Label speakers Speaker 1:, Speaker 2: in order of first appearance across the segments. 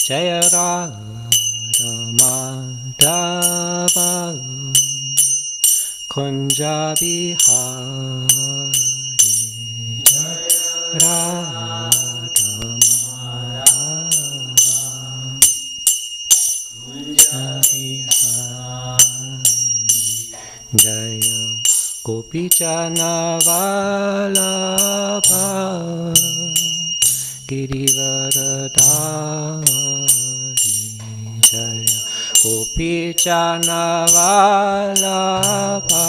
Speaker 1: Jaya Radha Madhava Kunja Bihari Radha Madhava Kunja Bihari Jaya Gopichana Vallabha Girivaradari Jaya Gopichana Vallabha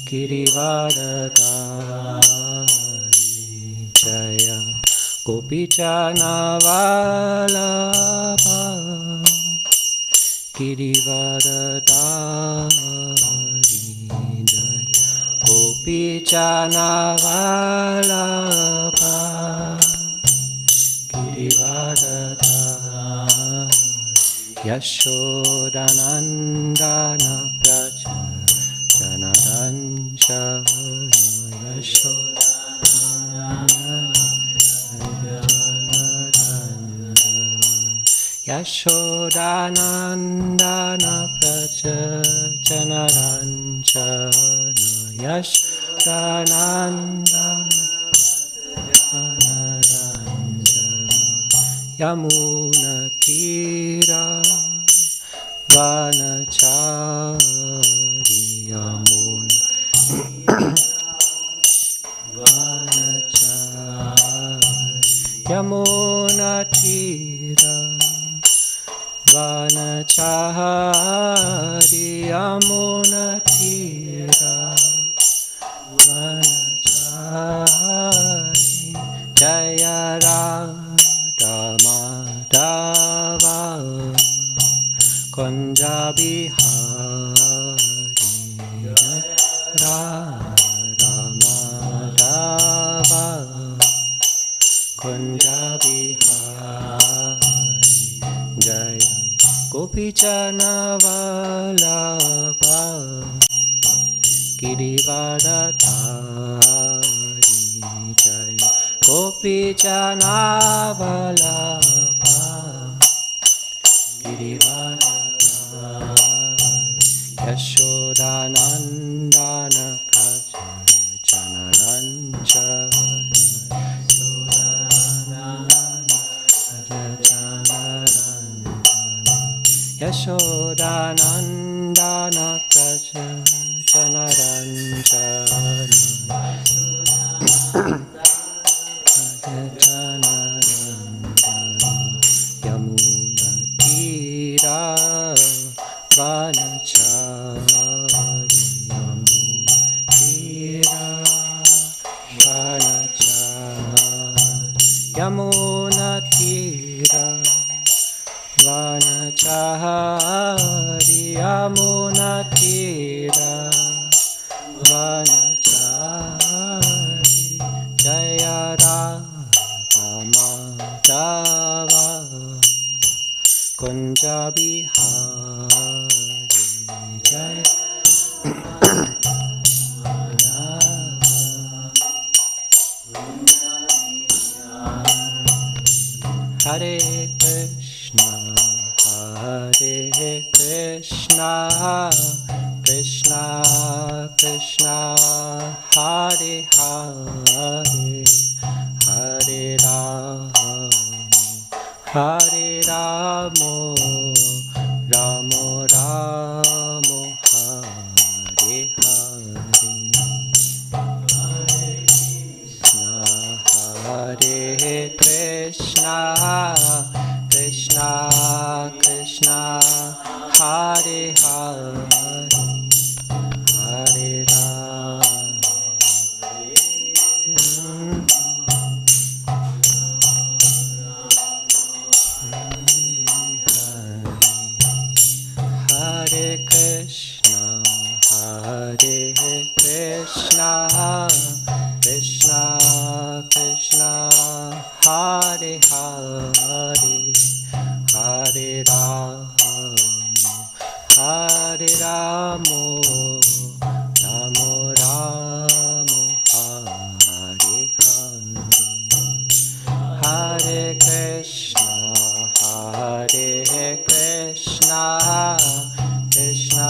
Speaker 1: Girivaradari Jaya Gopichana Vallabha Girivaradari Jaya Gopichana Vallabha Girivaradari Yashodanandana Praja Janaranjana Yashodanandana Praja Janaranjana Yashodanandana Yamuna Tira Vanachari Yamuna Vanachari Yamuna Tira Vanachari Yamuna Tira Vanachari Jaya Madhava Kunja Bihari Radha Madhava Kunja Bihari Jaya Gopichana Vallabha Girivaradari Jaya Gopichana Vallabha Girivaradari Yashodanandana Praja Janaranjana Yashodanandana Praja Janaranjana Yamuna Tira Vanachari Yamuna Tira Vanachari Yamuna Tira Vanachari Yamuna Tira Vanachari Jaya Radha Madhava Kunja Bihari Jaya Hare Krishna Hare Krishna Krishna Krishna Hare Hare Hare Rama Hare Rama Rama Rama Hare Hare Hare Krishna Krishna Krishna Hare Hare Hare Rama Hare Krishna Hare Krishna Krishna Krishna Hare Hare Hare Rama Hare Rama Rama Rama Hare Hare Hare Krishna Hare Krishna Krishna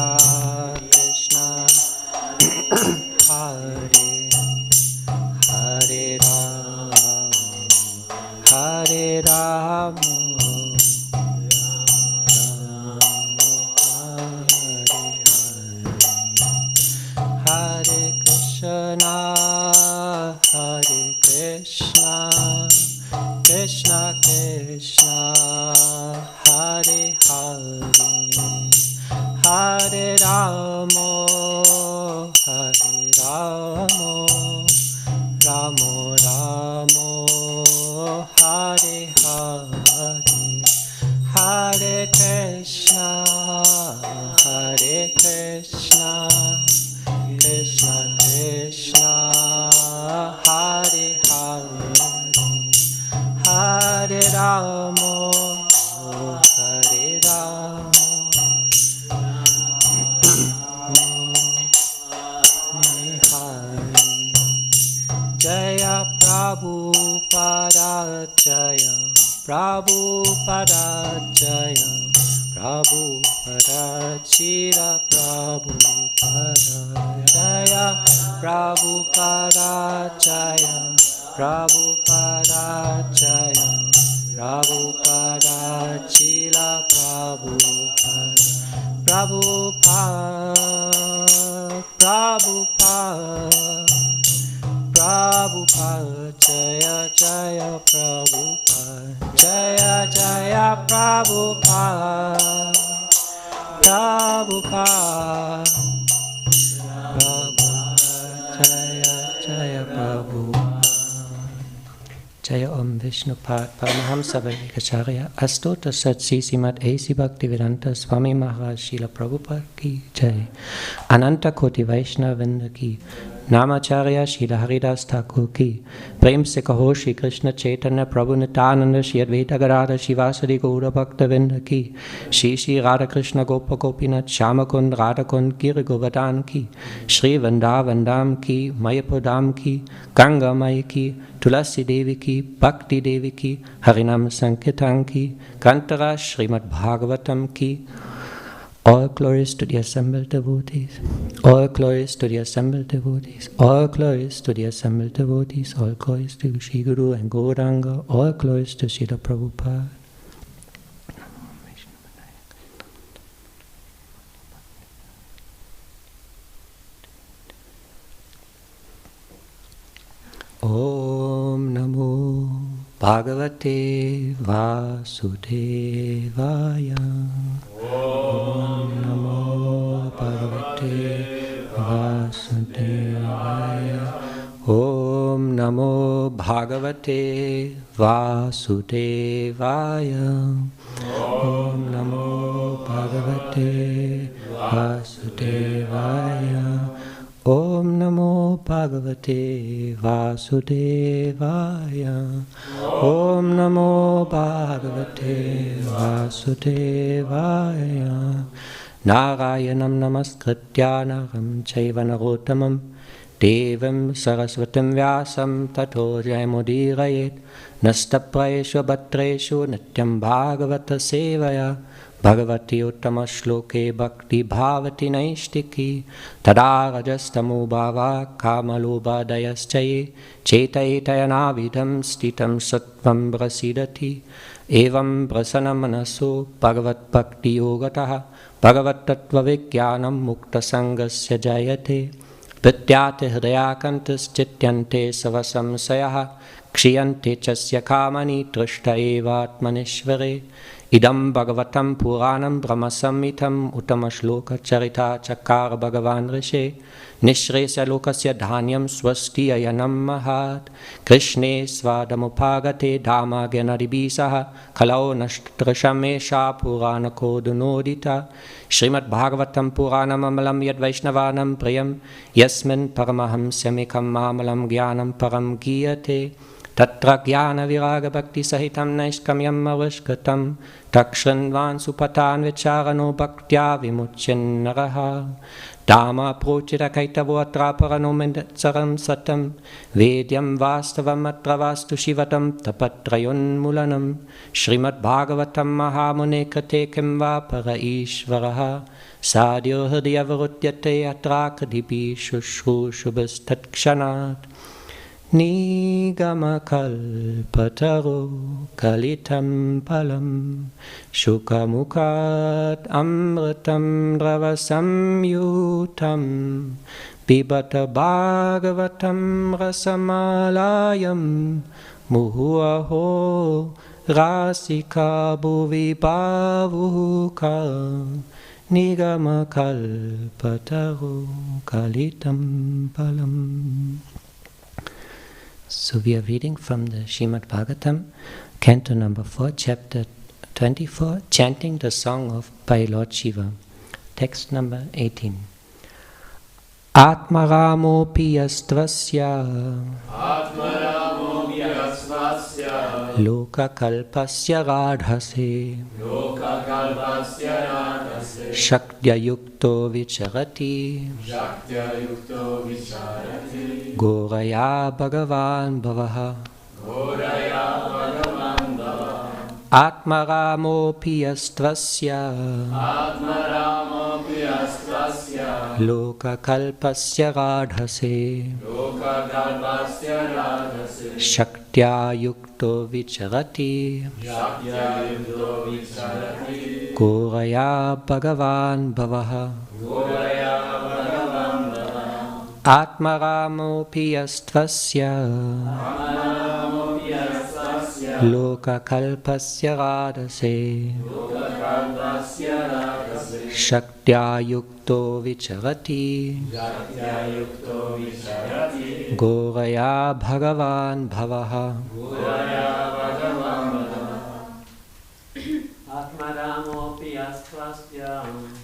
Speaker 1: Krishna Hare Hare Rama Hare Rama Rama Hare Hare Hare Hare, Hare Ramo, Hare Ramo, Ramo Ramo, Hare Hare, Hare Krishna, Hare Krishna, Krishna Krishna, Hare Hare, Hare Ramo, Hare Ramo, Hare Hare. Jaya Prabhupada, Jaya Prabhupada, Jaya Prabhupada, Chira Prabhupada, Jaya Prabhupada, Jaya Prabhupada, Jaya Prabhupada, Chila Prabhupada, Prabhupada, Prabhupada, Prabhupada, Jaya Jaya Prabhupada, Jaya Jaya Prabhupada, Prabhupada, Prabhupada, Jaya Jaya Prabhupada. Jaya Om Vishnupad Paramahamsa Vairikacharya Astota Satsi Simat A.C. Bhaktivedanta Swami Maharaj Srila Prabhupada Ki Jai Ananta Koti Vaishnava Vrinda Ki Namacharya Srila Haridas Thakur Ki Prem Se Kaho Shri Krishna Chaitanya Prabhu Nityananda Shri Advaita Gadadhar Shivasadi Gaura Bhakta Vrinda Ki Shri Shri Radha Krishna Gopa Gopinath Shamakund Radhakund Giri Govardhan Ki Shri Vandam Ki Mayapodam Ki Ganga Maya Ki Tulasi Devi Ki Bhakti Devi Ki Harinam Sankirtan Ki Kantara Srimad Bhagavatam Ki. All glories to the assembled devotees. All glories to the assembled devotees. All glories to the assembled devotees. All glories to Shri Guru and Gauranga. All glories to Srila Prabhupada. Om Namo Bhagavate Vasudevaya. Om Namo Bhagavate Vasudevaya. Om Namo Bhagavate Vasudevaya. Om Namo Bhagavate Vasudevaya. Om Namo Bhagavate Vasudevaya. Om Namo Bhagavate Vasudevaya. Narayanam Namaskritya Naram Chaiva Narottamam Devam Saraswatam Vyasam Tato Jayamudirayet Nastapraeshu Bhatreshu Nityam Bhagavata Sevaya Bhagavati Uttama Shloke Bhakti Bhavati Naishtiki Tada Rajastamo Bhava Kamaloba Dayaschaye Chetayetayanavidam Stitam Sattvam Brasidati Evam Prasanamanaso Bhagavat Bhakti Yogataha Bhagavat Tattva Vikyanam Mukta Sangasya Jayate Vidyate Hriyakantas Chityante Savasam Sayaha Kshiyante Chasya Kamani Trishta Evatmanishvare Idam Bhagavatam Puranam Brahmasamhitam Uttama Shloka Charita Chakar Bhagavan Rishe Nishresya Lokasya Dhanyam Swasti Ayanam Mahat Krishne Svadamupagate Dhamma Gyanadibisaha Kalau Nashtrashamesha Purana Kodunodita Srimad Bhagavatam Puranam Amalam Yad Vaishnavanam Priyam Yasmin Paramahamsyamikam Amalam Gyanam Param Giyate Tatra Jnana Viraga Bhakti Sahitam Naishkamyam Avashkatam Takshranvan Supatan Vicharano Bhaktya Vimuchin Naraha Dhamma Prochita Kaitavo Atraparano Mendetsaram Satam Vedyam Vastavam Atravastu Shivatam Tapatrayun Mulanam Srimad Bhagavatam Mahamune Katekim Vapara Ishvaraha Sadhyo Hridayavarutyate Atrakadipi Shushru Shubhastat Kshanat Nigama kalpataro kalitam palam Shukamukhat amritam dravasam yutam Pibata bhagavatam rasamalayam Muhuaho Rasika bhuvi bhavuka nigama kalpataru kalitam palam. So we are reading from the Srimad Bhagavatam, Canto number 4, chapter 24, chanting the song of by Lord Shiva. Text number 18. Atmaramopi yastvasya Loka kalpasya radhase Shaktya yukto vicharati Goraya bhagavan bhavaha Atmaramopi yastvasya Loka kalpasya radhase Shaktya yukto vicharati Goraya bhagavan bhavaha Atmaramopi yastvasya Loka kalpasya radhase Shaktya yukto vicharati Goraya bhagavan bhavaha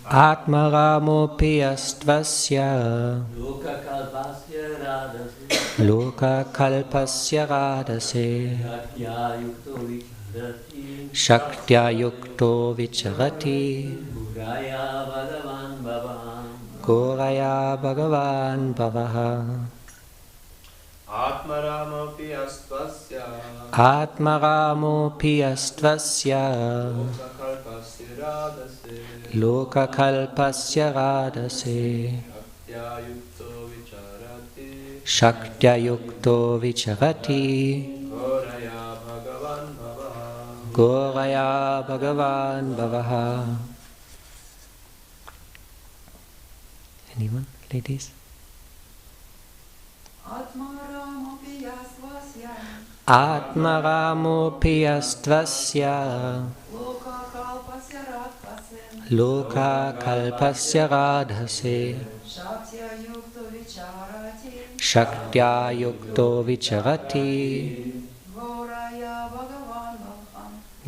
Speaker 1: Atmaramopi yastvasya Loka kalpasya radhase Shaktya yukto vicharati Goraya bhagavan bhavaha Atmaramopi yastvasya Loka kalpasya radhase Shaktya yukto vicharati Goraya bhagavan bhavaha. Anyone, ladies? Atmaramopi yastvasya Loka kalpasya radhase Shaktya yukto vicharati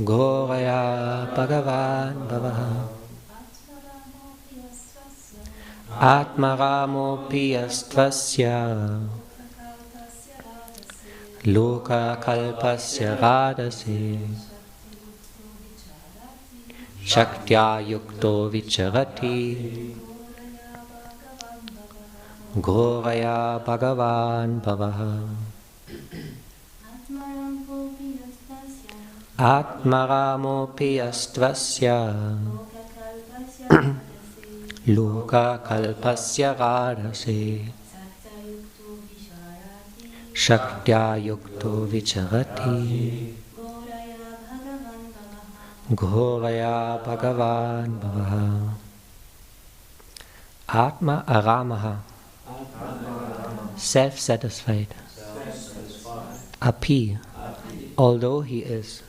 Speaker 1: Goraya bhagavan bhavaha Atmaramopi yastvasya Loka kalpasya radhase Shaktya yukto vicharati Goraya bhagavan bhavaha Atmaramopi yastvasya Loka kalpasya radhase Shaktya yukto vicharati Goraya bhagavan bhavaha. Atma aramaha, self-satisfied. Api, although he is.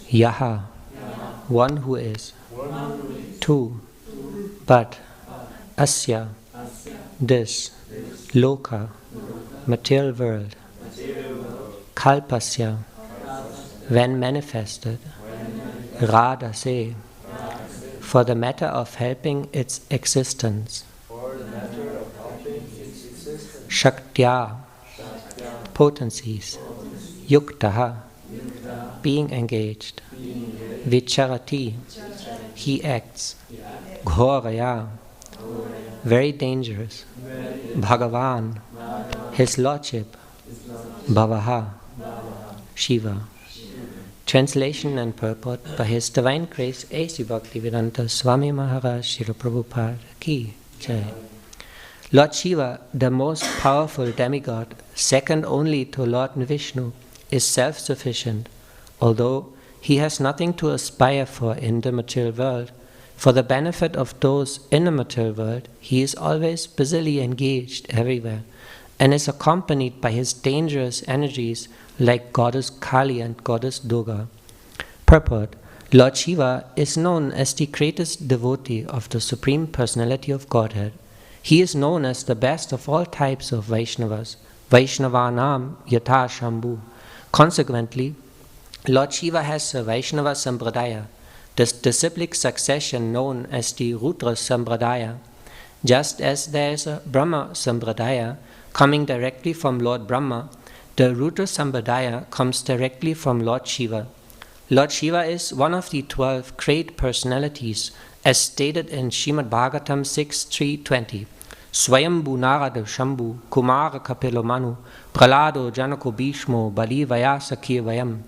Speaker 1: Yaha, one who is. Tu, but. Asya, this. Loka, material world. Kalpasya, when manifested. Radhase, for the matter of helping its existence. Shaktya, potencies. Yuktaha, being engaged. Vicharati, he acts. Ghoraya, very dangerous. Bhagavan, his lordship. Bhavaha, Shiva. Translation and purport by His Divine Grace A.C. Bhaktivedanta Swami Maharaj Srila Prabhupada Ki Jai. Lord Shiva, the most powerful demigod, second only to Lord Vishnu, is self-sufficient, although he has nothing to aspire for in the material world. For the benefit of those in the material world, he is always busily engaged everywhere, and is accompanied by his dangerous energies like Goddess Kali and Goddess Durga. Purport: Lord Shiva is known as the greatest devotee of the Supreme Personality of Godhead. He is known as the best of all types of Vaishnavas, Vaishnavanam Yatha Shambhu. Consequently, Lord Shiva has a Vaishnava Sampradaya, the disciplic succession known as the Rudra Sampradaya, just as there is a Brahma Sampradaya coming directly from Lord Brahma. The Rudra Sampradaya comes directly from Lord Shiva. Lord Shiva is one of the 12 great personalities, as stated in Srimad Bhagavatam 6.3.20. Swayambhu Narada Shambhu Kumara Kapilo Manu Pralado Janako Bhishmo Bali Vayasakir Vayam.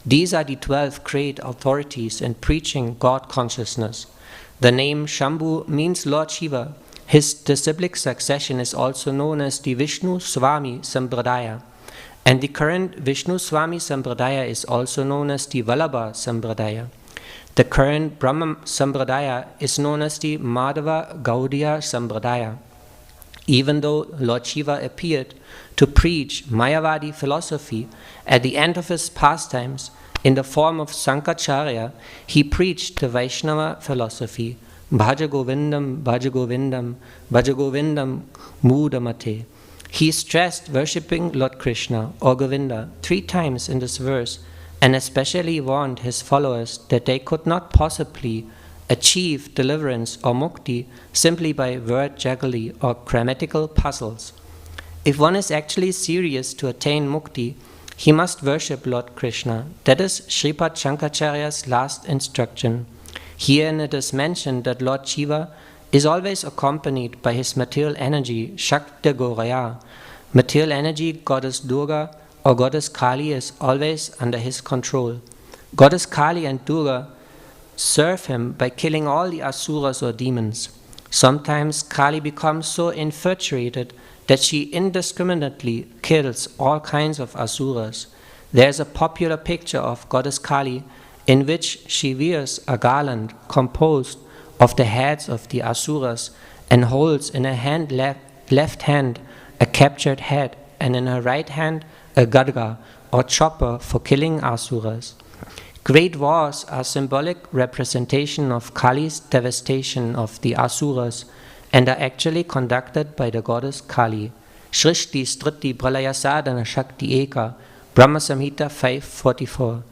Speaker 1: These are the 12 great authorities in preaching God consciousness. The name Shambhu means Lord Shiva. His disciplic succession is also known as the Vishnu Swami Sampradaya. And the current Vishnu Swami Sampradaya is also known as the Vallabha Sampradaya. The current Brahma Sampradaya is known as the Madhava Gaudiya Sampradaya. Even though Lord Shiva appeared to preach Mayavadi philosophy at the end of his pastimes in the form of Sankaracharya, he preached the Vaishnava philosophy, Bhaja Govindam, Bhaja Govindam, Bhaja Govindam, Mudamate. He stressed worshipping Lord Krishna or Govinda 3 times in this verse, and especially warned his followers that they could not possibly achieve deliverance or mukti simply by word jugglery or grammatical puzzles. If one is actually serious to attain mukti, he must worship Lord Krishna. That is Sripad Shankaracharya's last instruction. Herein it is mentioned that Lord Shiva is always accompanied by his material energy, Shakti Goraya. Material energy, Goddess Durga or Goddess Kali, is always under his control. Goddess Kali and Durga serve him by killing all the asuras or demons. Sometimes Kali becomes so infatuated that she indiscriminately kills all kinds of asuras. There is a popular picture of Goddess Kali in which she wears a garland composed of the heads of the asuras and holds in her left hand a captured head, and in her right hand a gadga or chopper for killing asuras. Great wars are symbolic representation of Kali's devastation of the asuras and are actually conducted by the goddess Kali. Shrishti Striti Pralaya Sadhana Shakti Eka, Brahma Samhita 5.44.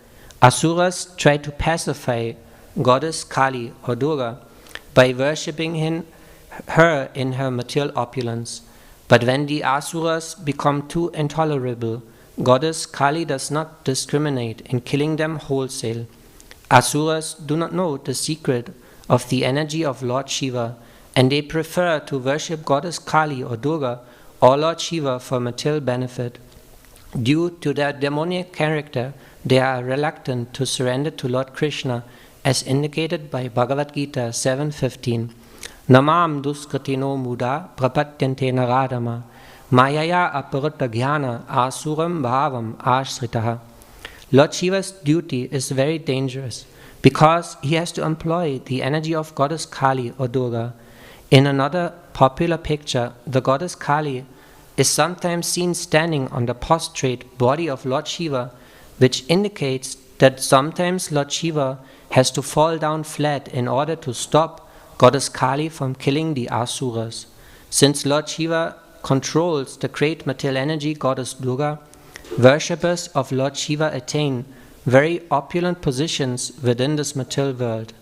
Speaker 1: Asuras try to pacify goddess Kali or Durga by worshipping her in her material opulence. But when the asuras become too intolerable, Goddess Kali does not discriminate in killing them wholesale. Asuras do not know the secret of the energy of Lord Shiva, and they prefer to worship Goddess Kali or Durga or Lord Shiva for material benefit. Due to their demoniac character, they are reluctant to surrender to Lord Krishna, as indicated by Bhagavad Gita 7.15. Namam duskratino muda prapatyante naradama mayaya aparutta jnana asuram bhavam ashritaha. Lord Shiva's duty is very dangerous because he has to employ the energy of Goddess Kali or Durga. In another popular picture, the Goddess Kali is sometimes seen standing on the prostrate body of Lord Shiva, which indicates that sometimes Lord Shiva has to fall down flat in order to stop Goddess Kali from killing the asuras. Since Lord Shiva controls the great material energy Goddess Durga, worshippers of Lord Shiva attain very opulent positions within this material world.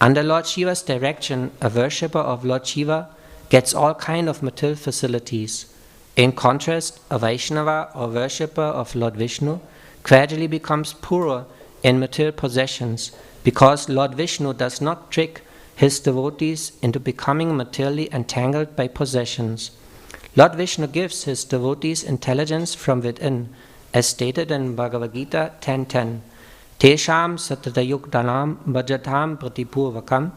Speaker 1: Under Lord Shiva's direction, a worshipper of Lord Shiva gets all kinds of material facilities. In contrast, a Vaishnava or worshipper of Lord Vishnu gradually becomes poorer in material possessions because Lord Vishnu does not trick his devotees into becoming materially entangled by possessions. Lord Vishnu gives his devotees intelligence from within, as stated in Bhagavad Gita 10.10. Tesham satatayuktanam bhajatam pratipurvakam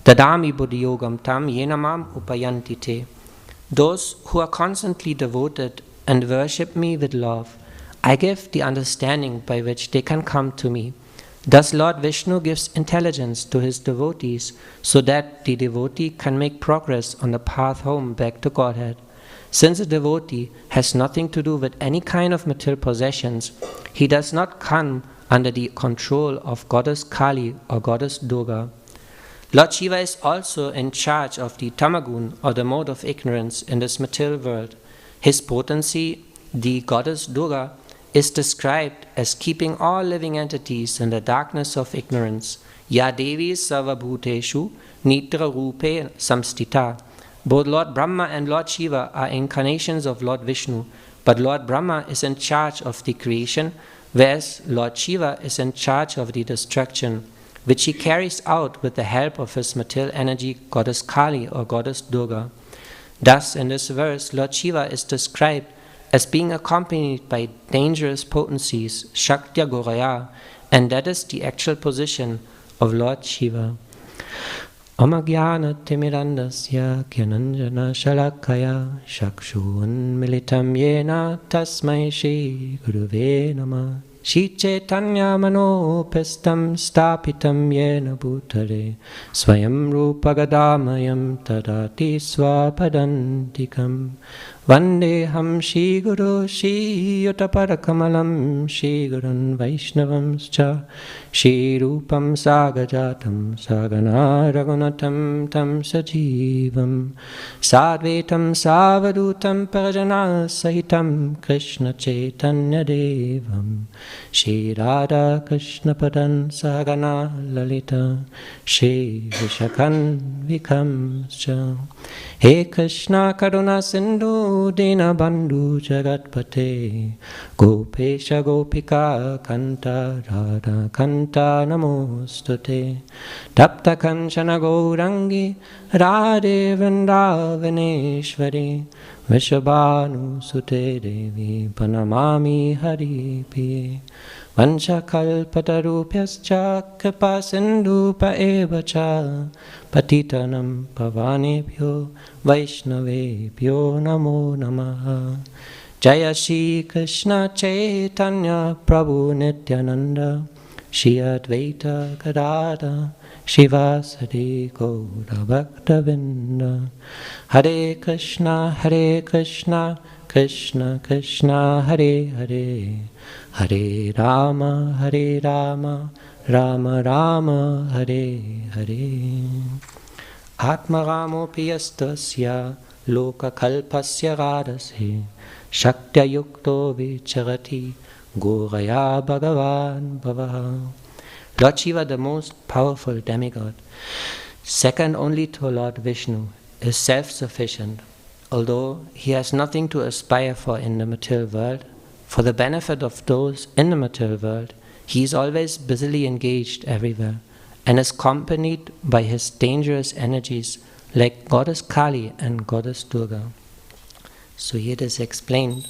Speaker 1: dadami buddhiyogam tam yenamam upayanti te. Those who are constantly devoted and worship me with love, I give the understanding by which they can come to me. Thus Lord Vishnu gives intelligence to his devotees so that the devotee can make progress on the path home back to Godhead. Since a devotee has nothing to do with any kind of material possessions, he does not come under the control of Goddess Kali or Goddess Durga. Lord Shiva is also in charge of the tamagun, or the mode of ignorance, in this material world. His potency, the Goddess Durga, is described as keeping all living entities in the darkness of ignorance. Ya Devi Sarvabhuteshu Nitra Rupe Samstita. Both Lord Brahma and Lord Shiva are incarnations of Lord Vishnu, but Lord Brahma is in charge of the creation, whereas Lord Shiva is in charge of the destruction, which he carries out with the help of his material energy, Goddess Kali or Goddess Durga. Thus, in this verse, Lord Shiva is described as being accompanied by dangerous potencies, Shaktya Goraya, and that is the actual position of Lord Shiva. Amagyana Timirandasya Gyananjana Shalakaya Shakshun Militam Yena Tasmai Shri Guruve Namah Shri Chaitanya Manopistam Stapitam Yena Bhutale Swayam Rupa Gadamayam Tadati Swapadantikam Vandeham Shri Guru Shri Yutaparakamalam Shri Gurun Vaishnavamscha Shri Rupam Sagajatam Sagana Ragunatam Tam Sajivam Sadvetam Savadutam Parajana Sahitam Krishna Chaitanya Devam Shri Radha Krishna Padan Sagana Lalita Shri Vishakan Vikamscha. He Krishna Karuna Sindhu Dina Bandhu Jagatpate Gopesha Gopika Kanta Radha Kanta Namostute Tapta Kanchana Gaurangi Radhe Vrindavaneshwari Vishabhanu Sute Devi Panamami Hari Piye Vanchakalpatarupyascha Kripa Sindhupa Evacha Patitanam Pavanebhyo Vaishnavebhyo Namo Namaha. Jaya Shri Krishna Chaitanya Prabhu Nityananda Shri Advaita Gadadhara Shivasadi Gaura Bhakta Vrinda. Hare Krishna Krishna Krishna Hare Hare Hare Rama Rama Rama Hare Hare. Atma Ramo Piyastasya Loka Kalpasya Radase Shaktya Yukto Vicharati Goraya Bhagavan Bhavaha. Lord Shiva, the most powerful demigod, second only to Lord Vishnu, is self-sufficient. Although he has nothing to aspire for in the material world, for the benefit of those in the material world, he is always busily engaged everywhere and is accompanied by his dangerous energies like Goddess Kali and Goddess Durga. So here it is explained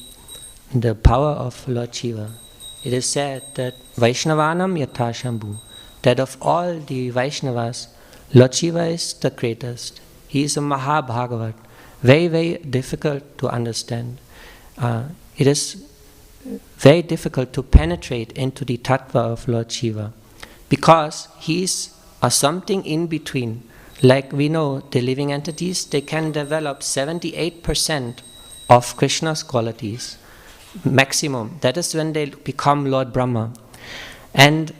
Speaker 1: the power of Lord Shiva. It is said that Vaishnavanam Yatha Shambhu, that of all the Vaishnavas, Lord Shiva is the greatest. He is a Mahabhagavat, very, very difficult to understand. It is very difficult to penetrate into the tattva of Lord Shiva, because he is something in between. Like we know, the living entities, they can develop 78% of Krishna's qualities, maximum. That is when they become Lord Brahma. And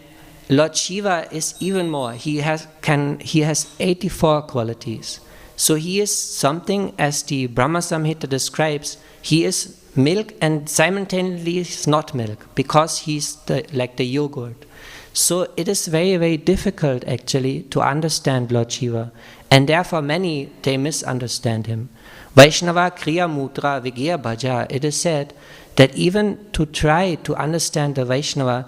Speaker 1: Lord Shiva is even more. He has 84 qualities. So he is something, as the Brahma Samhita describes, he is milk and simultaneously is not milk, because he's like the yogurt. So it is very, very difficult actually to understand Lord Shiva, and therefore many, they misunderstand him. Vaishnava Kriya Mudra Vigya Bhaja, it is said that even to try to understand the Vaishnava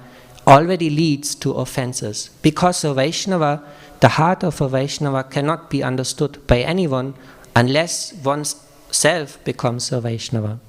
Speaker 1: already leads to offenses, because a Vaishnava, the heart of a Vaishnava cannot be understood by anyone unless one's self becomes a Vaishnava.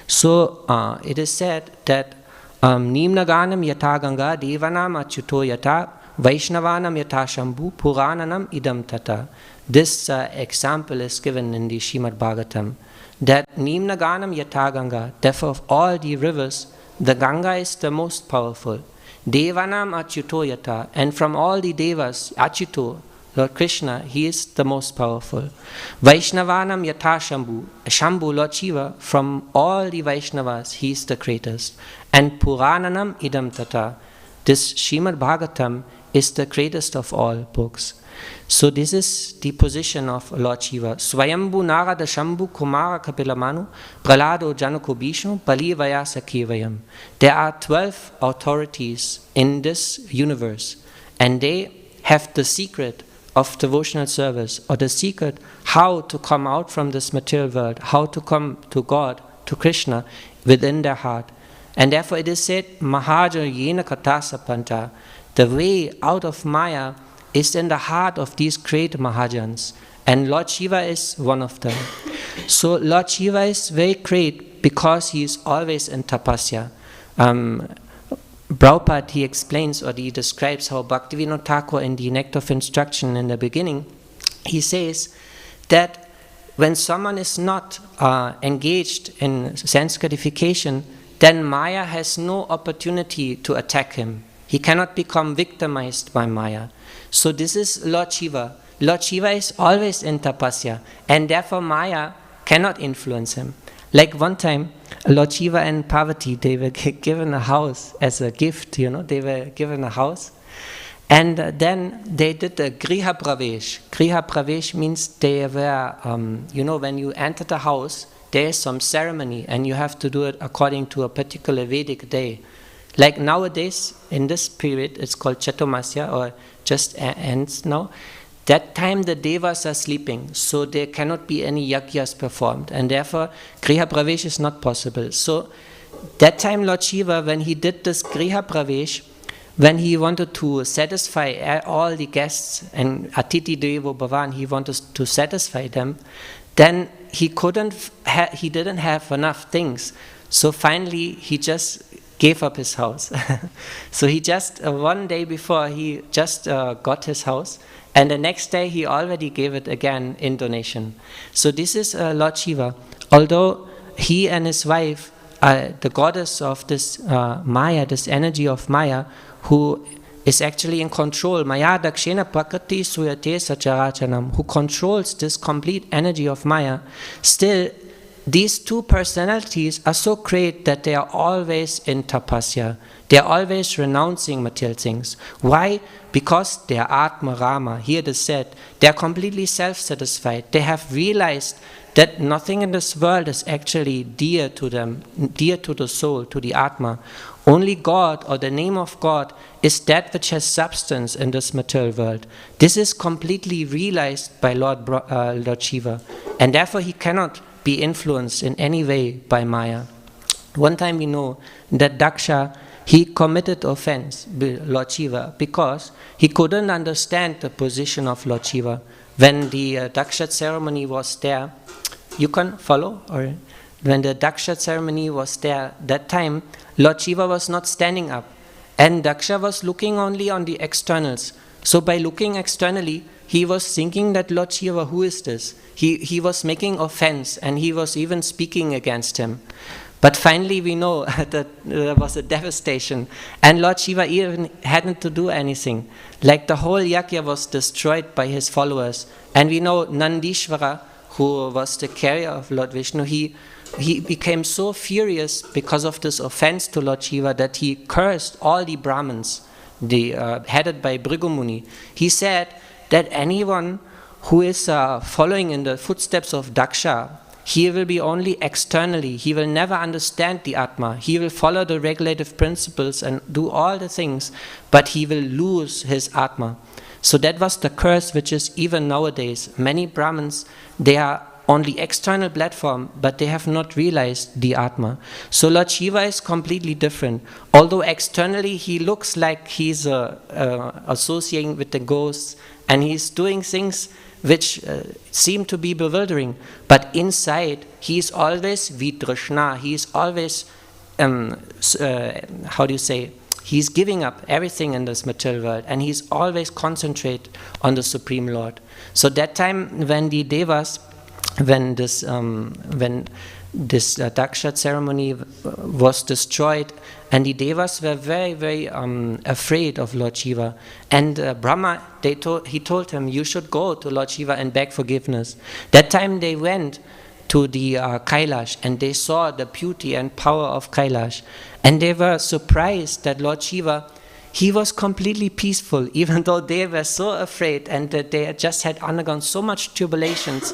Speaker 1: So it is said that Nimna Ganam Yata Ganga Devanam Achyuto Yata Vaishnavanam Yata Shambhu Purananam Idam Tata. This example is given in the Srimad Bhagavatam, that Nimna Ganam Yata Ganga, therefore of all the rivers, the Ganga is the most powerful. Devanam Achyuto Yata, and from all the devas, Achyuto, Lord Krishna, he is the most powerful. Vaishnavanam yatha Shambhu. Shambhu, Lord Shiva, from all the Vaishnavas, he is the greatest. And Purananam idam tata. This Srimad Bhagavatam is the greatest of all books. So this is the position of Lord Shiva. Swayambhu Narada Shambhu Kumara Kapilamanu Pralado Janako Bhishnu Bali Vyasa Kevayam. There are 12 authorities in this universe, and they have the secret of devotional service, or the secret how to come out from this material world, how to come to God, to Krishna, within their heart. And therefore it is said, Mahaja Yena Katasa Panta, the way out of Maya is in the heart of these great Mahajans. And Lord Shiva is one of them. So Lord Shiva is very great because he is always in tapasya. Prabhupada, he explains or he describes how Bhaktivinoda Thakur in the Nectar of Instruction in the beginning, he says that when someone is not engaged in sense gratification, then Maya has no opportunity to attack him. He cannot become victimized by Maya. So this is Lord Shiva. Lord Shiva is always in tapasya, and therefore Maya cannot influence him. Like one time, Lord Shiva and Parvati, they were given a house as a gift, they were given a house. And then they did the Griha Pravesh. Griha Pravesh means they were, when you enter the house, there is some ceremony and you have to do it according to a particular Vedic day. Like nowadays, in this period, it's called Chatumasya, or just ends now. That time the devas are sleeping, so there cannot be any yagyas performed, and therefore Griha Pravesh is not possible. So that time Lord Shiva, when he did this Griha Pravesh, when he wanted to satisfy all the guests, and Atiti Devo Bhavan, he wanted to satisfy them, then he didn't have enough things. So finally he just gave up his house. So he just, one day before, he just got his house, and the next day he already gave it again in donation. So this is Lord Shiva. Although he and his wife are the goddess of this Maya, this energy of Maya, who is actually in control, Maya Dakshena Prakriti Suyate Sacharachanam, who controls this complete energy of Maya, still these two personalities are so great that they are always in tapasya. They are always renouncing material things. Why? Because they are Atma Rama. Here it is said, they are completely self-satisfied. They have realized that nothing in this world is actually dear to them, dear to the soul, to the Atma. Only God, or the name of God, is that which has substance in this material world. This is completely realized by Lord Shiva, and therefore he cannot be influenced in any way by Maya. One time we know that Daksha, he committed offense with Lord Shiva because he couldn't understand the position of Lord Shiva. When the Daksha ceremony was there, you can follow? Or when the Daksha ceremony was there, that time Lord Shiva was not standing up, and Daksha was looking only on the externals. So by looking externally, he was thinking that Lord Shiva, who is this? He was making offense, and he was even speaking against him. But finally we know that there was a devastation, and Lord Shiva even hadn't to do anything. Like the whole yajna was destroyed by his followers. And we know Nandishvara, who was the carrier of Lord Vishnu, he became so furious because of this offense to Lord Shiva that he cursed all the Brahmins, headed by Bhrigumuni. He said that anyone who is following in the footsteps of Daksha, he will be only externally. He will never understand the Atma. He will follow the regulative principles and do all the things, but he will lose his Atma. So that was the curse which is even nowadays. Many Brahmins, they are on the external platform, but they have not realized the Atma. So Lord Shiva is completely different. Although externally he looks like he's associating with the ghosts, and he's doing things which seem to be bewildering, but inside he is always vidrashna. He is always, he's giving up everything in this material world, and he's always concentrated on the Supreme Lord. So that time when the Devas, when this Daksha ceremony was destroyed, and the Devas were very, very afraid of Lord Shiva. And Brahma, he told him, you should go to Lord Shiva and beg forgiveness. That time they went to the Kailash, and they saw the beauty and power of Kailash. And they were surprised that Lord Shiva, he was completely peaceful, even though they were so afraid and that they just had undergone so much tribulations.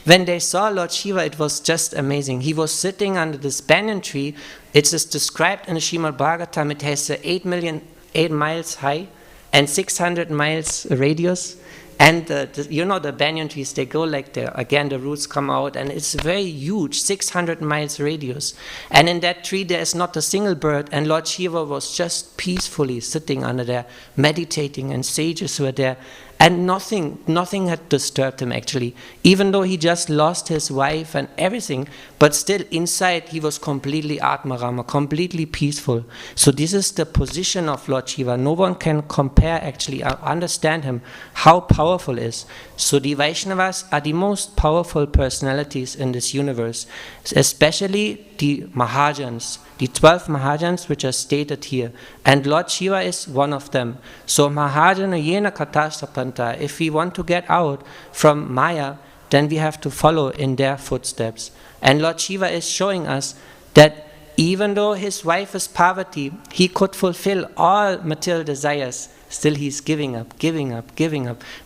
Speaker 1: When they saw Lord Shiva, it was just amazing. He was sitting under this banyan tree. It is described in the Srimad Bhagavatam. It has 8 miles high and 600 miles radius. And the banyan trees, they go like again the roots come out, and it's very huge, 600 miles radius. And in that tree there is not a single bird, and Lord Shiva was just peacefully sitting under there, meditating, and sages were there. And nothing had disturbed him actually, even though he just lost his wife and everything, but still inside he was completely Atmarama, completely peaceful. So this is the position of Lord Shiva. No one can compare actually, understand him, how powerful he is. So the Vaishnavas are the most powerful personalities in this universe, especially the Mahajans, the 12 Mahajans which are stated here. And Lord Shiva is one of them. So Mahajana Yena Katastapanta, if we want to get out from Maya, then we have to follow in their footsteps. And Lord Shiva is showing us that even though his wife is Parvati, he could fulfill all material desires. Still he's giving up,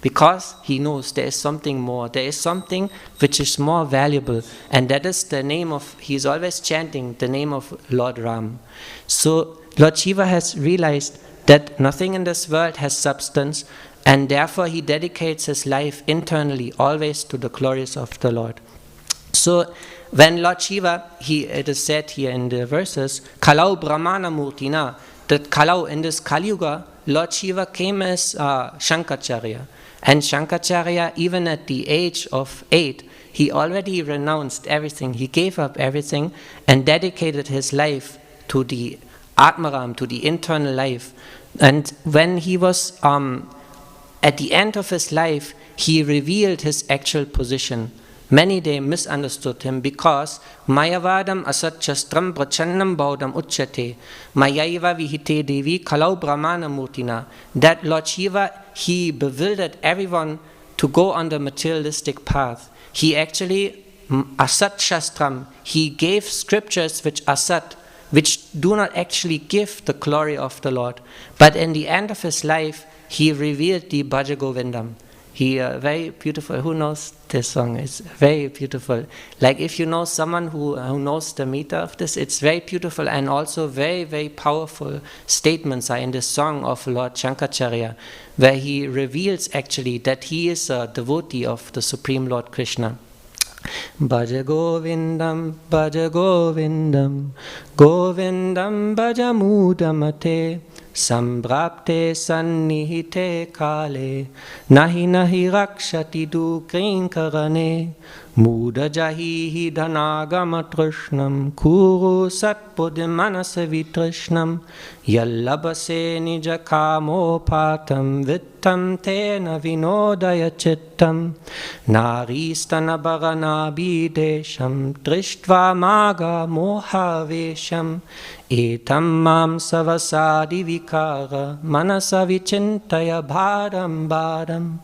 Speaker 1: because he knows there is something more. There is something which is more valuable, and that is the name of, he's always chanting the name of Lord Ram. So Lord Shiva has realized that nothing in this world has substance, and therefore he dedicates his life internally always to the glories of the Lord. So when Lord Shiva, it is said here in the verses, Kalau Brahmana Murtina, that Kalau in this Kali Yuga, Lord Shiva came as Shankaracharya. And Shankaracharya, even at the age of 8, he already renounced everything. He gave up everything and dedicated his life to the Atmaram, to the internal life. And when he was at the end of his life, he revealed his actual position. Many they misunderstood him because Mayavadam asatchastram prachannam baudam uchyate Mayaiva vihite devi kalau brahmana murtina. That Lord Shiva, he bewildered everyone to go on the materialistic path. He actually, asat shastram, he gave scriptures which asat, which do not actually give the glory of the Lord. But in the end of his life, he revealed the Bhaja Govindam. He very beautiful. Who knows this song? It's very beautiful. Like if you know someone who knows the meter of this, it's very beautiful, and also very, very powerful statements are in this song of Lord Shankaracharya, where he reveals actually that he is a devotee of the Supreme Lord Krishna. Bhaja Govindam, Govindam Bhaja Mudamate Sambrapte Sannihite Kale Nahi Rakshati Du Krinkarane Muda Jahihi Dhanagama Trishnam Kuru Satpudim Manase Vitrishnam Yallabase Nijakamo Patam Vittam Tena Vinodaya Chittam Naristana Bharana Bidesham Drishtva Maga Mohavesham Etam Mam Savasadi Vikara Manasa Vichintaya Bhadam Bhadam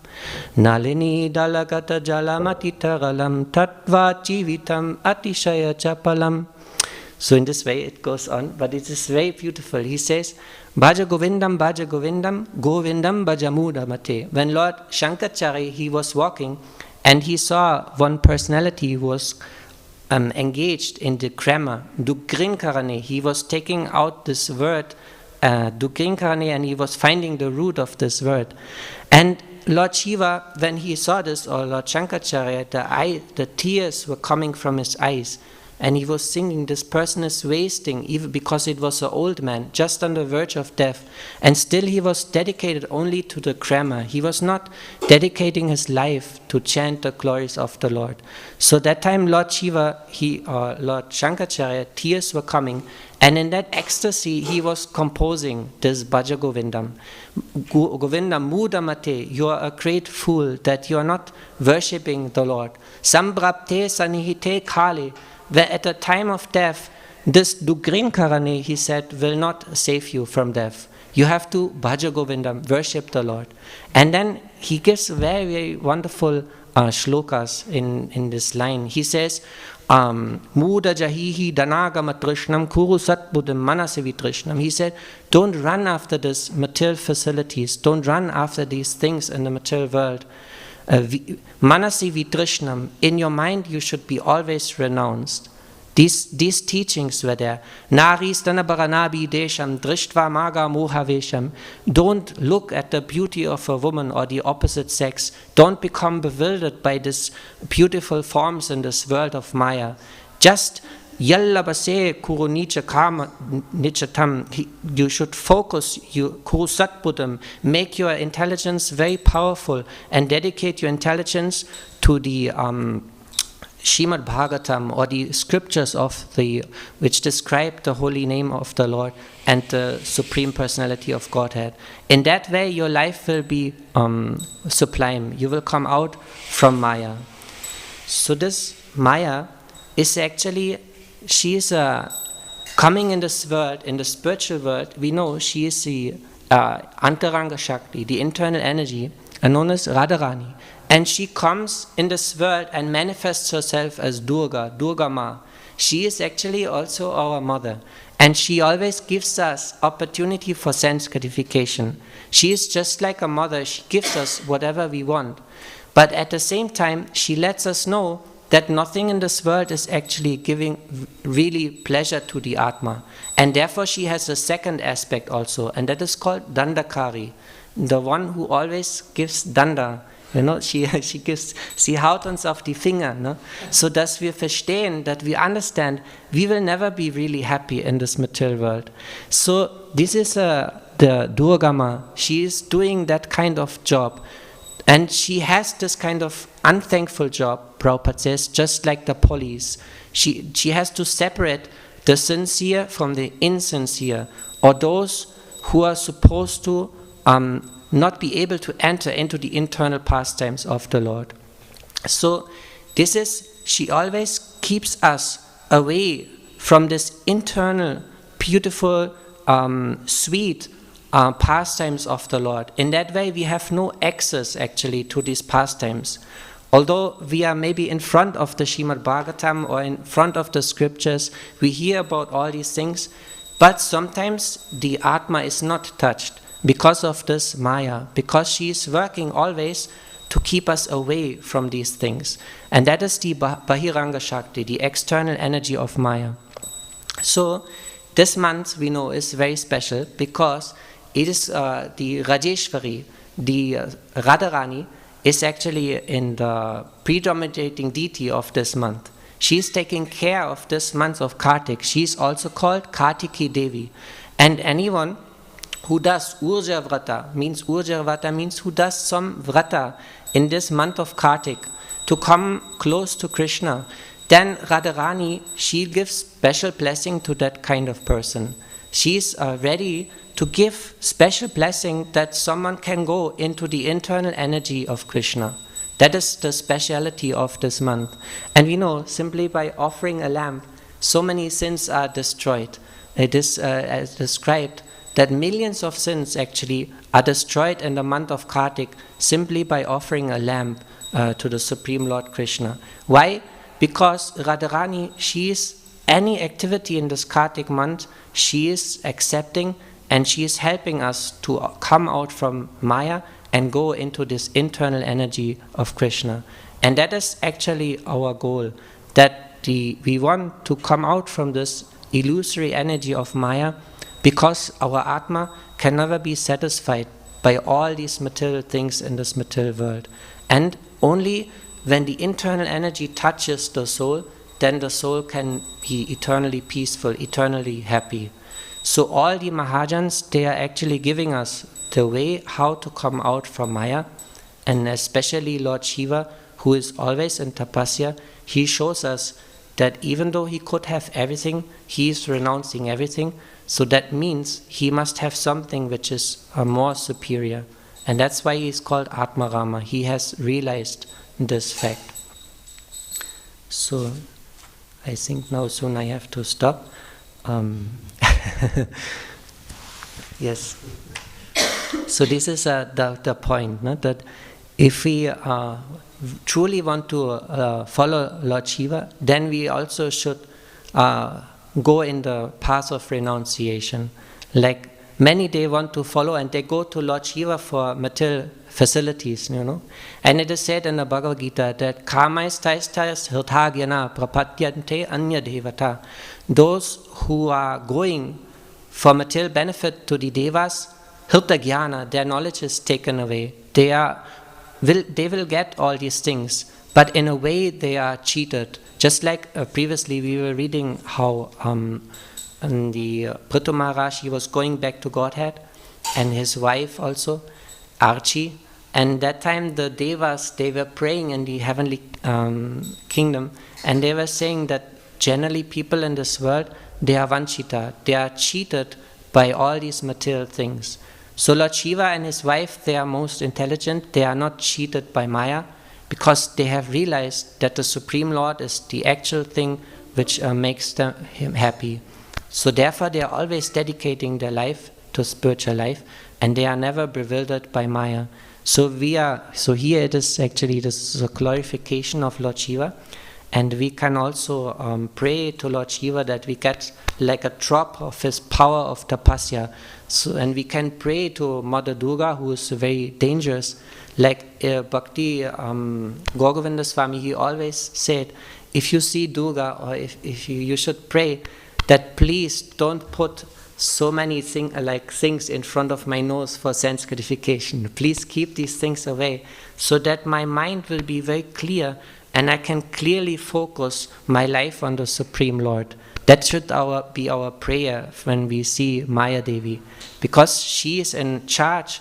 Speaker 1: Nalini Dalagata Jalamati Taralam Tattva Jivitam Atishaya Chapalam. So in this way it goes on, but it is very beautiful. He says, Bhaja Govindam, Govindam Bhaja Mudamate. When Lord Shankaracharya, he was walking and he saw one personality who was engaged in the grammar, Dugrinkarane. He was taking out this word, Dugrinkarane, and he was finding the root of this word. And Lord Shiva, when he saw this, or Lord Shankaracharya, the tears were coming from his eyes. And he was thinking, this person is wasting, even because it was an old man, just on the verge of death. And still he was dedicated only to the grammar. He was not dedicating his life to chant the glories of the Lord. So that time Lord Shiva, Lord Shankaracharya, tears were coming. And in that ecstasy, he was composing this Bhaja Govindam. Govindam Mudamate, you are a great fool that you are not worshipping the Lord. Sambrapte Sanihite Kale. at the time of death, this Dugrin Karane, he said, will not save you from death. You have to bhaja Govindam, worship the Lord. And then he gives very, very wonderful shlokas in this line. He says, Muda jahihi danagama trishnam kuru satbuddham manasivi trishnam. He said, don't run after these material facilities. Don't run after these things in the material world. Manasivi trishnam. In your mind, you should be always renounced. These teachings were there. Naris danabaranabi desham drishtva maga mohavesham. Don't look at the beauty of a woman or the opposite sex. Don't become bewildered by these beautiful forms in this world of Maya. Just yallabase kuru nicha kama nichatam. You should focus, kuru satbuddham. Make your intelligence very powerful and dedicate your intelligence to the Srimad Bhagavatam, or the scriptures which describe the holy name of the Lord and the Supreme Personality of Godhead. In that way, your life will be sublime. You will come out from Maya. So this Maya is actually, she is coming in this world, in the spiritual world. We know she is the Antaranga Shakti, the internal energy, known as Radharani. And she comes in this world and manifests herself as Durga, Durga Ma. She is actually also our mother. And she always gives us opportunity for sense gratification. She is just like a mother. She gives us whatever we want. But at the same time, she lets us know that nothing in this world is actually giving really pleasure to the Atma. And therefore she has a second aspect also, and that is called Dandakari, the one who always gives Danda. Sie haut uns auf die Finger, ne? So dass wir verstehen, that we understand, we will never be really happy in this material world. So this is the Durgama. She is doing that kind of job. And she has this kind of unthankful job, Prabhupada says, just like the police. She has to separate the sincere from the insincere, or those who are supposed to not be able to enter into the internal pastimes of the Lord. So she always keeps us away from this internal, beautiful, sweet pastimes of the Lord. In that way, we have no access actually to these pastimes. Although we are maybe in front of the Srimad Bhagavatam or in front of the scriptures, we hear about all these things, but sometimes the Atma is not touched because of this Maya, because she is working always to keep us away from these things. And that is the Bahiranga Shakti, the external energy of Maya. So this month we know is very special because it is the Rajeshwari, the Radharani, is actually in the predominating deity of this month. She is taking care of this month of Kartik. She is also called Kartiki Devi. And anyone who does Urja Vrata means who does some Vrata in this month of Kartik to come close to Krishna, then Radharani, she gives special blessing to that kind of person. She is ready to give special blessing that someone can go into the internal energy of Krishna. That is the speciality of this month. And we know simply by offering a lamp, so many sins are destroyed. It is as described that millions of sins actually are destroyed in the month of Kartik simply by offering a lamp to the Supreme Lord Krishna. Why? Because Radharani, she is any activity in this Kartik month, she is accepting and she is helping us to come out from Maya and go into this internal energy of Krishna. And that is actually our goal, that we want to come out from this illusory energy of Maya, because our Atma can never be satisfied by all these material things in this material world. And only when the internal energy touches the soul, then the soul can be eternally peaceful, eternally happy. So all the Mahajans, they are actually giving us the way how to come out from Maya, and especially Lord Shiva, who is always in tapasya, he shows us that even though he could have everything, he is renouncing everything. So that means he must have something which is more superior. And that's why he is called Atmarama. He has realized this fact. So I think now soon I have to stop. Yes. So this is the point, no? That if we truly want to follow Lord Shiva, then we also should go in the path of renunciation. Like many, they want to follow and they go to Lord Shiva for material facilities, you know. And it is said in the Bhagavad Gita that karmais taistais hirtagyana prapatyante anya devata. Those who are going for material benefit to the devas, hirtagyana, their knowledge is taken away. They will get all these things, but in a way they are cheated. Just like previously we were reading how the Prithu Maharaj, he was going back to Godhead, and his wife also, Archie. And that time the devas, they were praying in the heavenly kingdom, and they were saying that generally people in this world, they are vanchita, they are cheated by all these material things. So Lord Shiva and his wife, they are most intelligent, they are not cheated by Maya, because they have realized that the Supreme Lord is the actual thing which makes him happy. So therefore they are always dedicating their life to spiritual life, and they are never bewildered by Maya. So here it is actually, this is a glorification of Lord Shiva, and we can also pray to Lord Shiva that we get like a drop of his power of tapasya. So, and we can pray to Mother Durga, who is very dangerous. Like Bhakti Gauravinda Swami, he always said, if you see Durga, or if you should pray that please don't put so many things in front of my nose for sense gratification. Please keep these things away, so that my mind will be very clear and I can clearly focus my life on the Supreme Lord. That should be our prayer when we see Maya Devi, because she is in charge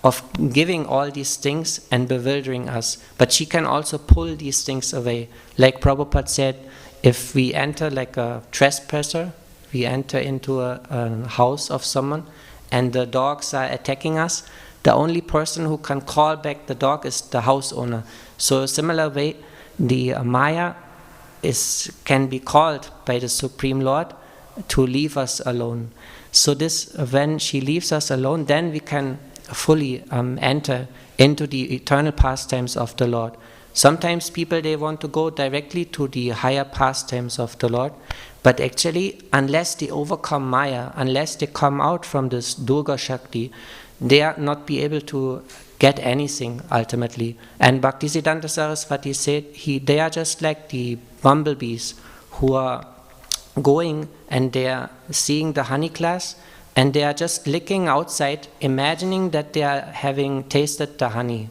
Speaker 1: of giving all these things and bewildering us, but she can also pull these things away. Like Prabhupada said, if we enter like a trespasser, we enter into a house of someone and the dogs are attacking us, the only person who can call back the dog is the house owner. So similar way, the Maya can be called by the Supreme Lord to leave us alone. So this, when she leaves us alone, then we can fully enter into the eternal pastimes of the Lord. Sometimes people, they want to go directly to the higher pastimes of the Lord, but actually, unless they overcome Maya, unless they come out from this Durga Shakti, they are not be able to get anything ultimately. And Bhaktisiddhanta Saraswati said, they are just like the bumblebees who are going and they are seeing the honey glass and they are just licking outside, imagining that they are having tasted the honey.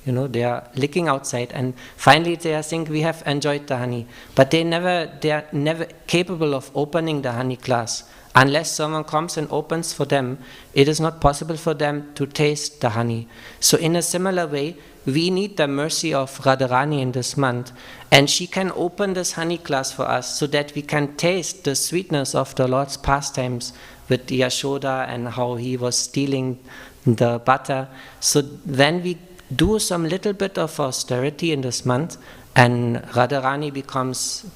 Speaker 1: You know, they are licking outside and finally they think we have enjoyed the honey. But they are never capable of opening the honey glass. Unless someone comes and opens for them, it is not possible for them to taste the honey. So in a similar way, we need the mercy of Radharani in this month, and she can open this honey glass for us so that we can taste the sweetness of the Lord's pastimes with Yashoda and how he was stealing the butter. So when we do some little bit of austerity in this month and Radharani becomes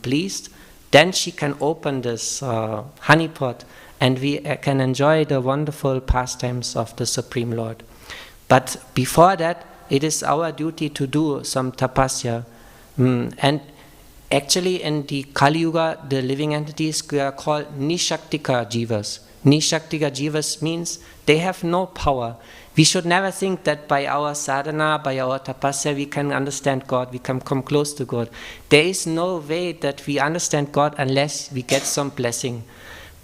Speaker 1: pleased, then she can open this honey pot and we can enjoy the wonderful pastimes of the Supreme Lord. But before that, it is our duty to do some tapasya. And actually in the Kali Yuga, the living entities are called Nishaktika Jivas. Nishaktika Jivas means they have no power. We should never think that by our sadhana, by our tapasya, we can understand God, we can come close to God. There is no way that we understand God unless we get some blessing.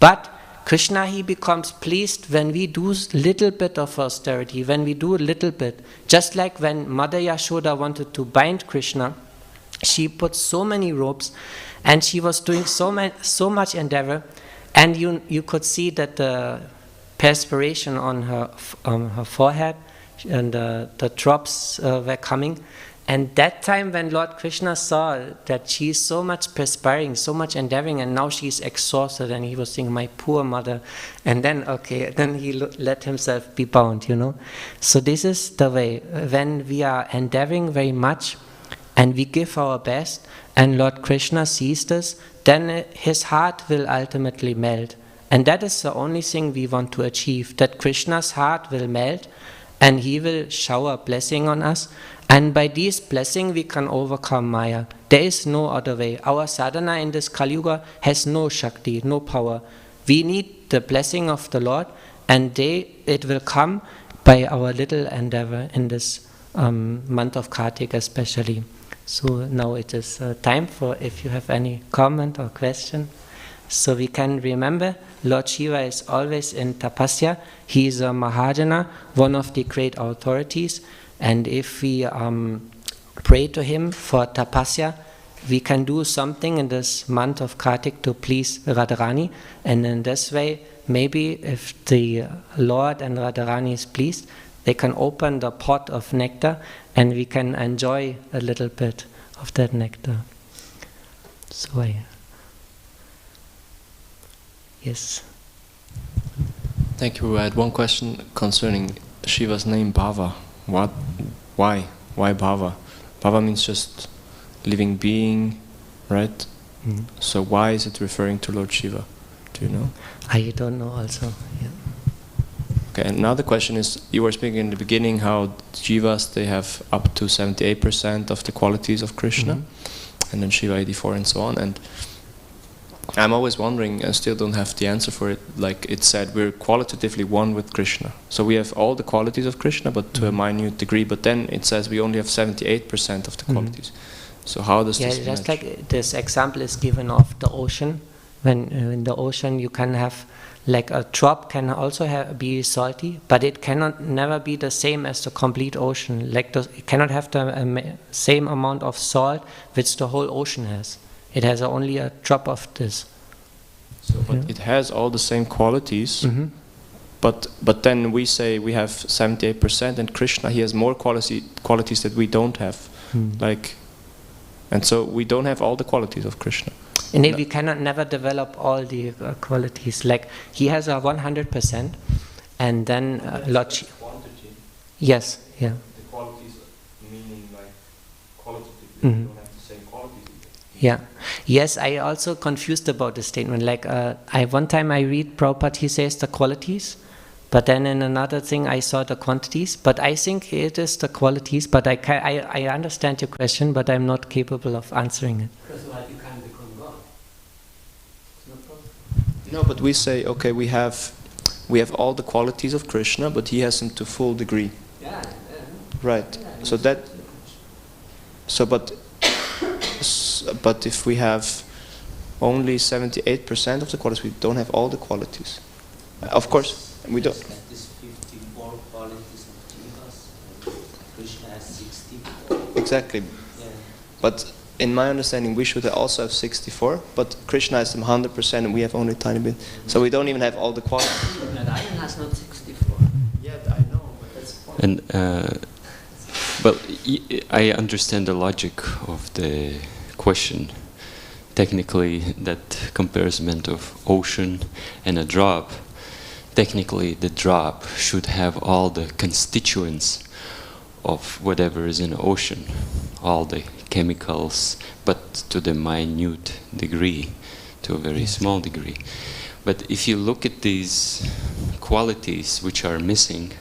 Speaker 1: But Krishna, he becomes pleased when we do little bit of austerity, when we do a little bit. Just like when Mother Yashoda wanted to bind Krishna, she put so many ropes and she was doing so much endeavor, and you could see that the perspiration on her forehead and the drops were coming. And that time when Lord Krishna saw that she is so much perspiring, so much endeavoring, and now she is exhausted, and he was thinking, my poor mother. And then he let himself be bound, you know. So this is the way. When we are endeavoring very much, and we give our best, and Lord Krishna sees this, then his heart will ultimately melt. And that is the only thing we want to achieve, that Krishna's heart will melt and he will shower blessing on us. And by this blessing we can overcome Maya. There is no other way. Our sadhana in this Kali Yuga has no Shakti, no power. We need the blessing of the Lord, and it will come by our little endeavor in this month of Kartik especially. So now it is time for if you have any comment or question. So we can remember Lord Shiva is always in tapasya. He is a Mahajana, one of the great authorities. And if we pray to him for tapasya, we can do something in this month of Kartik to please Radharani. And in this way, maybe if the Lord and Radharani is pleased, they can open the pot of nectar and we can enjoy a little bit of that nectar. So yes.
Speaker 2: Thank you. I had one question concerning Shiva's name, Bhava. What? Why? Why Bhava? Bhava means just living being, right? Mm. So why is it referring to Lord Shiva? Do you know?
Speaker 1: I don't know also. Yeah.
Speaker 2: Okay, and now the question is, you were speaking in the beginning how Jivas, they have up to 78% of the qualities of Krishna, and then Shiva 84 and so on. And I'm always wondering, I still don't have the answer for it, like it said, we're qualitatively one with Krishna. So we have all the qualities of Krishna, but to a minute degree, but then it says we only have 78% of the qualities. So how does this match?
Speaker 1: Just like this example is given of the ocean. When in the ocean you can have, like a drop can also be salty, but it cannot never be the same as the complete ocean. Like it cannot have the same amount of salt which the whole ocean has. It has only a drop of this.
Speaker 2: So, but it has all the same qualities, but then we say we have 78%, and Krishna, he has more qualities that we don't have. Like, and so we don't have all the qualities of Krishna.
Speaker 1: And we cannot never develop all the qualities. Like he has a 100%, and then Lord Shiva. Yes, yeah.
Speaker 2: The qualities meaning like qualitatively, you don't have the same qualities.
Speaker 1: Yeah. Yes, I also confused about this statement. Like one time I read Prabhupada, he says the qualities, but then in another thing I saw the quantities. But I think it is the qualities. But I understand your question, but I'm not capable of answering it.
Speaker 2: No, but we say, okay, we have all the qualities of Krishna, but he has them to full degree. Yeah. Right. So that. So, but if we have only 78% of the qualities, we don't have all the qualities. Of course, we don't.
Speaker 3: This 54 qualities of Jivas, Krishna has 64.
Speaker 2: Exactly. Yeah. But in my understanding, we should also have 64, but Krishna has them 100%, and we have only a tiny bit. So we don't even have all the qualities.
Speaker 3: Narayan has not 64.
Speaker 2: Yeah, I know, but that's the point.
Speaker 4: And well, I understand the logic of the question. Technically, that comparison of ocean and a drop, technically the drop should have all the constituents of whatever is in the ocean, all the chemicals, but to the minute degree, to a very small degree. But if you look at these qualities which are missing,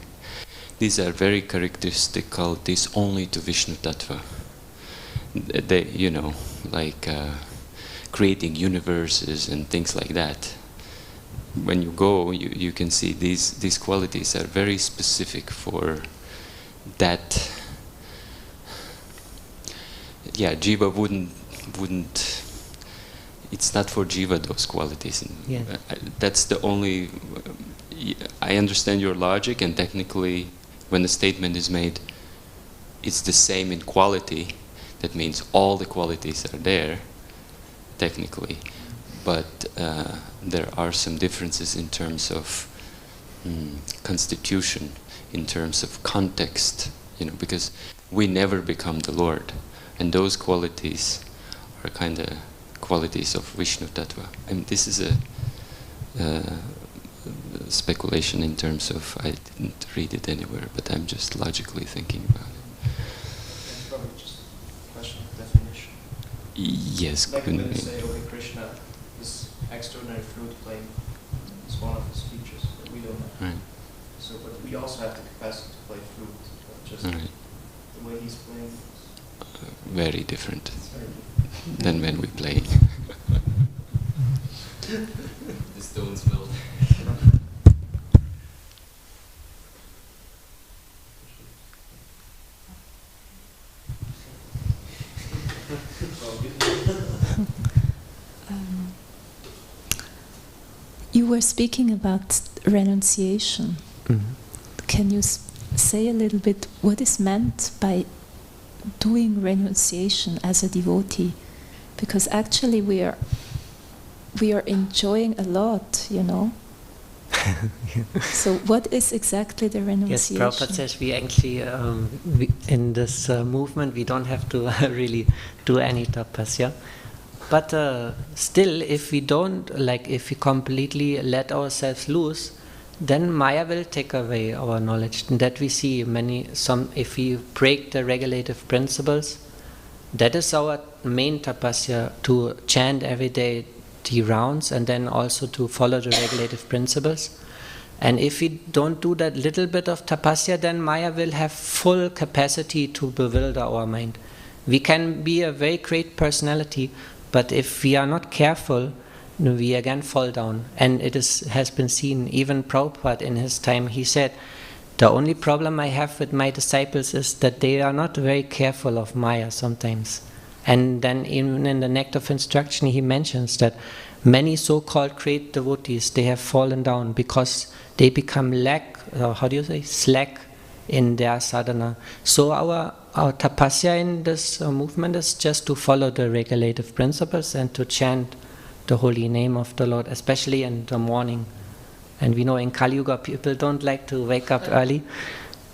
Speaker 4: these are very characteristic qualities only to Vishnu Tattva. They, you know, like creating universes and things like that. When you go, you can see these qualities are very specific for that. Yeah, Jiva wouldn't. It's not for Jiva, those qualities.
Speaker 1: Yeah.
Speaker 4: That's the only. I understand your logic, and technically, when the statement is made, it's the same in quality. That means all the qualities are there, technically, but there are some differences in terms of constitution, in terms of context, you know, because we never become the Lord, and those qualities are kind of qualities of Vishnu Tattva. I mean, this is a speculation in terms of, I didn't read it anywhere, but I'm just logically thinking about it.
Speaker 2: That's probably just a question.
Speaker 4: Yes,
Speaker 2: Like
Speaker 4: couldn't
Speaker 2: when
Speaker 4: be.
Speaker 2: they say, okay, Krishna, this extraordinary flute playing is one of his features that we don't have.
Speaker 4: Right.
Speaker 2: So, but we also have the capacity to play flute, but just
Speaker 4: Right.
Speaker 2: the way he's playing.
Speaker 4: Very different
Speaker 2: It's very different.
Speaker 4: than when we play. The stones will.
Speaker 5: You were speaking about renunciation. Can you say a little bit what is meant by doing renunciation as a devotee? Because actually we are enjoying a lot, you know. So what is exactly the
Speaker 1: Yes,
Speaker 5: renunciation?
Speaker 1: Prabhupada says we actually, in this movement, we don't have to really do any tapasya. But still, if we don't, if we completely let ourselves loose, then Maya will take away our knowledge. And that we see if we break the regulative principles, that is our main tapasya, to chant every day the rounds and then also to follow the regulative principles. And if we don't do that little bit of tapasya, then Maya will have full capacity to bewilder our mind. We can be a very great personality, but if we are not careful, we again fall down. And it has been seen, even Prabhupada in his time, he said, the only problem I have with my disciples is that they are not very careful of Maya sometimes. And then even in the Nectar of Instruction he mentions that many so-called great devotees, they have fallen down because they become slack in their sadhana. So our tapasya in this movement is just to follow the regulative principles and to chant the holy name of the Lord, especially in the morning. And we know in Kali Yuga people don't like to wake up early,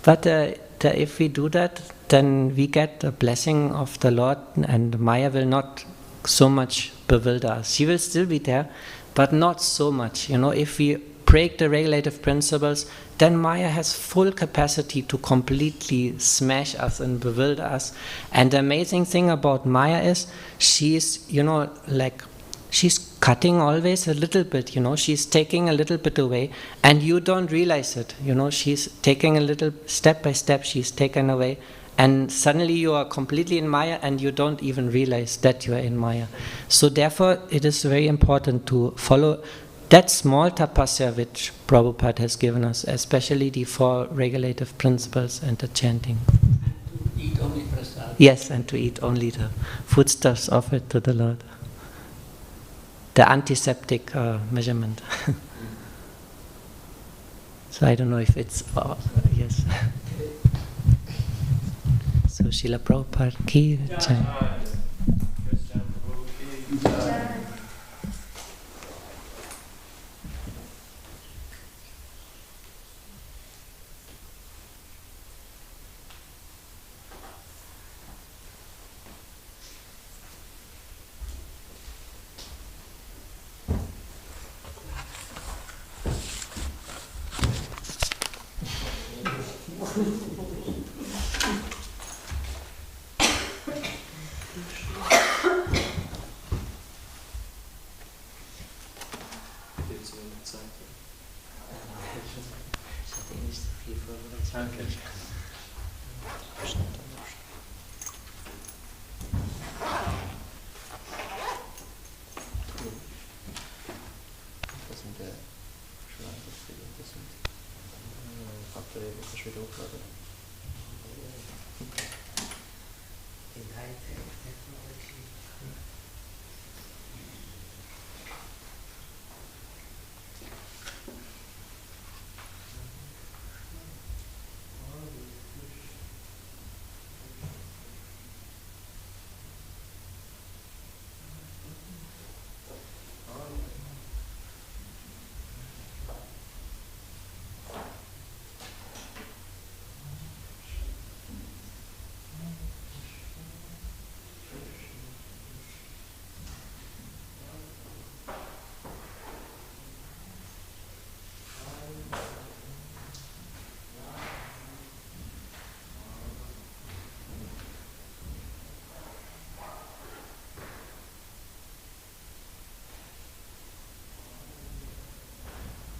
Speaker 1: but if we do that, then we get the blessing of the Lord, and Maya will not so much bewilder us. She will still be there, but not so much. You know, if we break the regulative principles, then Maya has full capacity to completely smash us and bewilder us. And the amazing thing about Maya is she's, she's cutting always a little bit, she's taking a little bit away, and you don't realize it. She's taking a little, step by step, she's taken away, and suddenly you are completely in Maya and you don't even realize that you are in Maya. So therefore it is very important to follow that small tapasya which Prabhupada has given us, especially the 4 regulative principles and the chanting.
Speaker 6: And to eat only prasad.
Speaker 1: Yes, and to eat only the foodstuffs offered to the Lord. The antiseptic measurement. So I don't know if it's... yes. So Srila Prabhupada ki jai.